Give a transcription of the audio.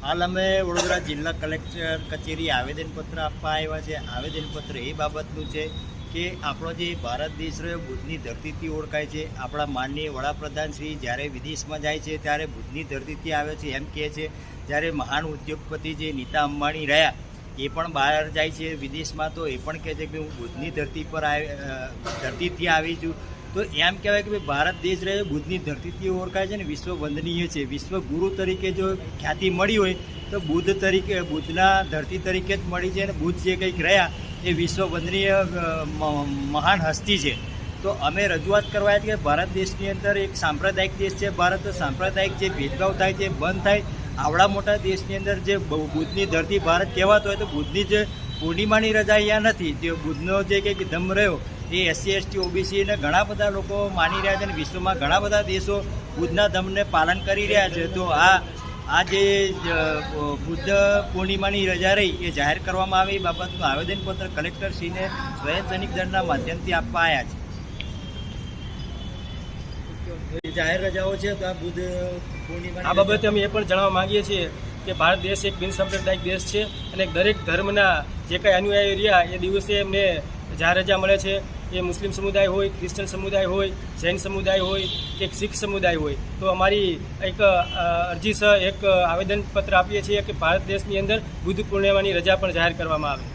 હાલ અમે વડોદરા જિલ્લા કલેક્ટર કચેરી આવેદનપત્ર આપવા આવ્યા છે। આવેદનપત્ર એ બાબતનું છે કે આપણો જે ભારત દેશ રહ્યો બુદ્ધની ધરતીથી ઓળખાય છે। આપણા માનનીય વડાપ્રધાન શ્રી જ્યારે વિદેશમાં જાય છે ત્યારે બુદ્ધની ધરતીથી આવે છે એમ કહે છે। જ્યારે મહાન ઉદ્યોગપતિ જે નીતા અંબાણી રહ્યા એ પણ બહાર જાય છે વિદેશમાં, તો એ પણ કહે છે કે હું બુદ્ધની ધરતીથી આવી છું। તો એમ કહેવાય કે ભાઈ ભારત દેશ રહે બુદ્ધની ધરતીથી ઓળખાય છે ને વિશ્વ વંદનીય છે। વિશ્વ ગુરુ તરીકે જો ખ્યાતિ મળી હોય તો બુદ્ધના ધરતી તરીકે જ મળી છે। અને બુદ્ધ જે કંઈક રહ્યા એ વિશ્વ વંદનીય મહાન હસ્તી છે। તો અમે રજૂઆત કરવા કે ભારત દેશની અંદર એક સાંપ્રદાયિક દેશ છે ભારત, તો સાંપ્રદાયિક જે ભેદભાવ થાય છે બંધ થાય। આવડા મોટા દેશની અંદર જે બુદ્ધની ધરતી ભારત કહેવાતો હોય તો બુદ્ધની જે પૂર્ણિમાની રજા અહીંયા નથી। જે બુદ્ધનો જે કંઈક ધમ્મ રહ્યો એ SC ST OBC ને ઘણા બધા લોકો માની રહ્યા છે અને વિશ્વમાં ઘણા બધા દેશો બુદ્ધના ધમ્મને પાલન કરી રહ્યા છે। તો આ જે બુદ્ધ પૂર્ણિમાની રજા રહી એ જાહેર કરવામાં આવે એ બાબતનું આવેદનપત્ર કલેક્ટરશ્રીને સ્વયંસેનિક દળના માધ્યમથી આપવા આવ્યા છે। જાહેર રજાઓ છે તો આ બુદ્ધ પૂર્ણિમા આ બાબતે અમે એ પણ જણાવવા માંગીએ છીએ કે ભારત દેશ એક બિનસાંપ્રદાયિક દેશ છે અને દરેક ધર્મના જે કંઈ અનુયાયી રહ્યા એ દિવસે એમને જાહેર રજા મળે છે। એ મુસ્લિમ સમુદાય હોય, ક્રિશ્ચન સમુદાય હોય, જૈન સમુદાય હોય કે શીખ સમુદાય હોય, તો અમારી એક અરજી એક આવેદનપત્ર આપીએ છીએ કે ભારત દેશની અંદર બુદ્ધ પૂર્ણિમાની રજા પણ જાહેર કરવામાં આવે।